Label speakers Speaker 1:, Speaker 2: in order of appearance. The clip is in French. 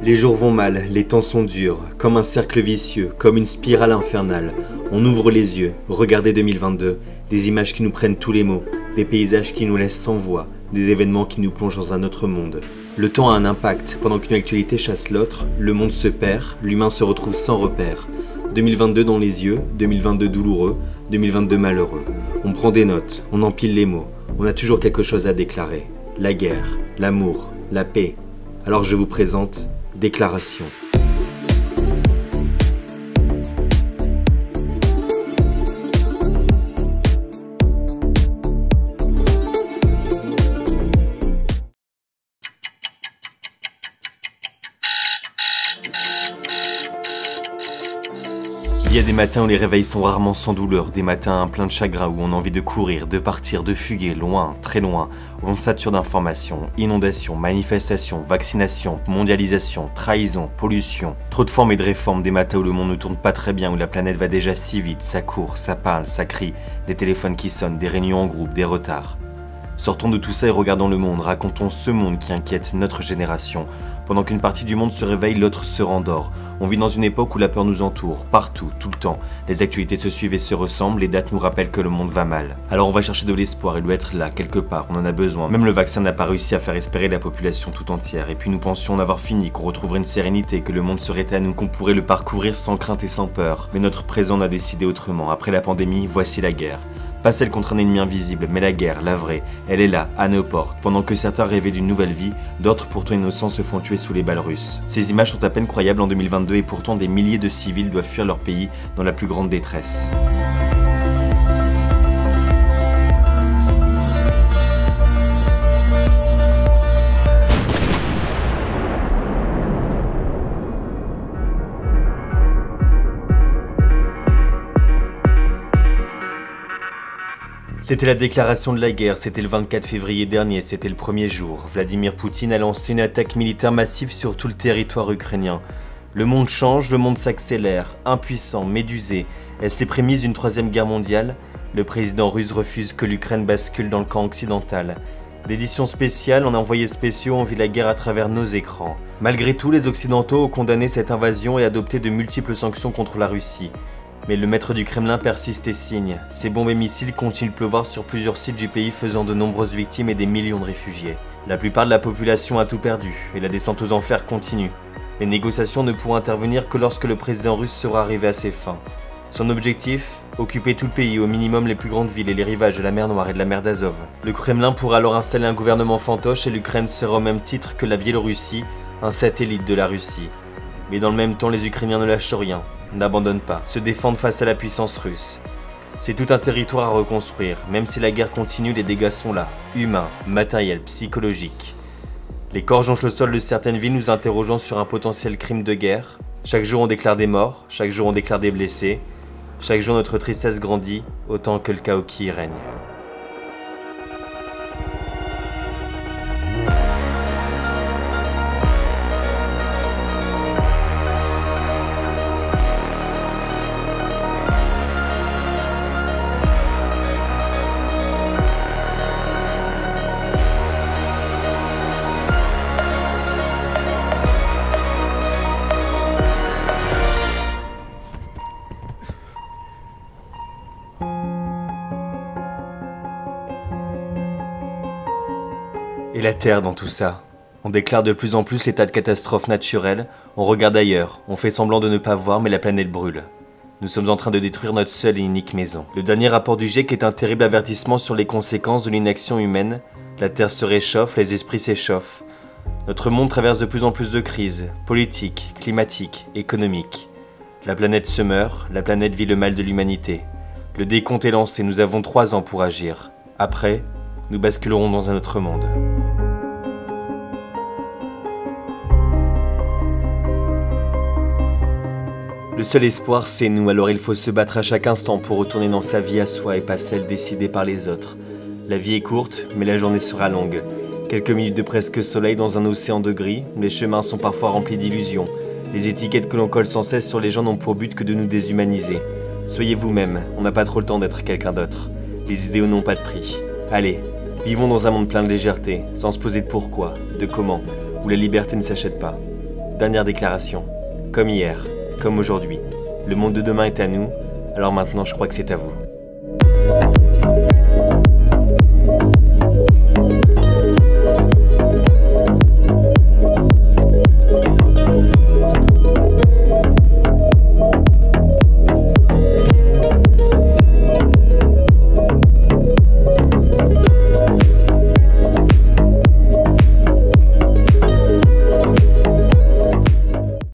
Speaker 1: Les jours vont mal, les temps sont durs, comme un cercle vicieux, comme une spirale infernale. On ouvre les yeux, regardez 2022, des images qui nous prennent tous les mots, des paysages qui nous laissent sans voix, des événements qui nous plongent dans un autre monde. Le temps a un impact, pendant qu'une actualité chasse l'autre, le monde se perd, l'humain se retrouve sans repère. 2022 dans les yeux, 2022 douloureux, 2022 malheureux. On prend des notes, on empile les mots, on a toujours quelque chose à déclarer. La guerre, l'amour, la paix. Alors je vous présente Déclaration. Il y a des matins où les réveils sont rarement sans douleur, des matins pleins de chagrin où on a envie de courir, de partir, de fuguer, loin, très loin, où on sature d'informations, inondations, manifestations, vaccinations, mondialisation, trahison, pollution. Trop de formes et de réformes, des matins où le monde ne tourne pas très bien, où la planète va déjà si vite, ça court, ça parle, ça crie, des téléphones qui sonnent, des réunions en groupe, des retards. Sortons de tout ça et regardons le monde, racontons ce monde qui inquiète notre génération. Pendant qu'une partie du monde se réveille, l'autre se rendort. On vit dans une époque où la peur nous entoure, partout, tout le temps. Les actualités se suivent et se ressemblent, les dates nous rappellent que le monde va mal. Alors on va chercher de l'espoir, il doit être là, quelque part, on en a besoin. Même le vaccin n'a pas réussi à faire espérer la population tout entière. Et puis nous pensions en avoir fini, qu'on retrouverait une sérénité, que le monde serait à nous, qu'on pourrait le parcourir sans crainte et sans peur. Mais notre présent a décidé autrement. Après la pandémie, voici la guerre. Pas celle contre un ennemi invisible, mais la guerre, la vraie. Elle est là, à nos portes. Pendant que certains rêvaient d'une nouvelle vie, d'autres pourtant innocents se font tuer sous les balles russes. Ces images sont à peine croyables en 2022 et pourtant des milliers de civils doivent fuir leur pays dans la plus grande détresse. C'était la déclaration de la guerre, c'était le 24 février dernier, c'était le premier jour. Vladimir Poutine a lancé une attaque militaire massive sur tout le territoire ukrainien. Le monde change, le monde s'accélère, impuissant, médusé. Est-ce les prémices d'une troisième guerre mondiale? Le président russe refuse que l'Ukraine bascule dans le camp occidental. D'édition spéciale, en envoyés spéciaux, on vit la guerre à travers nos écrans. Malgré tout, les Occidentaux ont condamné cette invasion et adopté de multiples sanctions contre la Russie. Mais le maître du Kremlin persiste et signe. Ses bombes et missiles continuent de pleuvoir sur plusieurs sites du pays, faisant de nombreuses victimes et des millions de réfugiés. La plupart de la population a tout perdu, et la descente aux enfers continue. Les négociations ne pourront intervenir que lorsque le président russe sera arrivé à ses fins. Son objectif? Occuper tout le pays, au minimum les plus grandes villes et les rivages de la mer Noire et de la mer d'Azov. Le Kremlin pourra alors installer un gouvernement fantoche et l'Ukraine sera au même titre que la Biélorussie, un satellite de la Russie. Mais dans le même temps, les Ukrainiens ne lâchent rien, n'abandonnent pas, se défendent face à la puissance russe. C'est tout un territoire à reconstruire, même si la guerre continue, les dégâts sont là, humains, matériels, psychologiques. Les corps jonchent le sol de certaines villes, nous interrogeant sur un potentiel crime de guerre. Chaque jour on déclare des morts, chaque jour on déclare des blessés. Chaque jour notre tristesse grandit, autant que le chaos qui y règne. Et la Terre dans tout ça? On déclare de plus en plus l'état de catastrophe naturelle, on regarde ailleurs, on fait semblant de ne pas voir mais la planète brûle. Nous sommes en train de détruire notre seule et unique maison. Le dernier rapport du GIEC est un terrible avertissement sur les conséquences de l'inaction humaine. La Terre se réchauffe, les esprits s'échauffent. Notre monde traverse de plus en plus de crises, politiques, climatiques, économiques. La planète se meurt, la planète vit le mal de l'humanité. Le décompte est lancé, nous avons 3 ans pour agir. Après, nous basculerons dans un autre monde. Le seul espoir, c'est nous, alors il faut se battre à chaque instant pour retourner dans sa vie à soi et pas celle décidée par les autres. La vie est courte, mais la journée sera longue. Quelques minutes de presque soleil dans un océan de gris, les chemins sont parfois remplis d'illusions. Les étiquettes que l'on colle sans cesse sur les gens n'ont pour but que de nous déshumaniser. Soyez vous-même, on n'a pas trop le temps d'être quelqu'un d'autre. Les idéaux n'ont pas de prix. Allez, Vivons dans un monde plein de légèreté, sans se poser de pourquoi, de comment, où la liberté ne s'achète pas. Dernière déclaration. Comme hier, comme aujourd'hui. Le monde de demain est à nous, alors maintenant je crois que c'est à vous.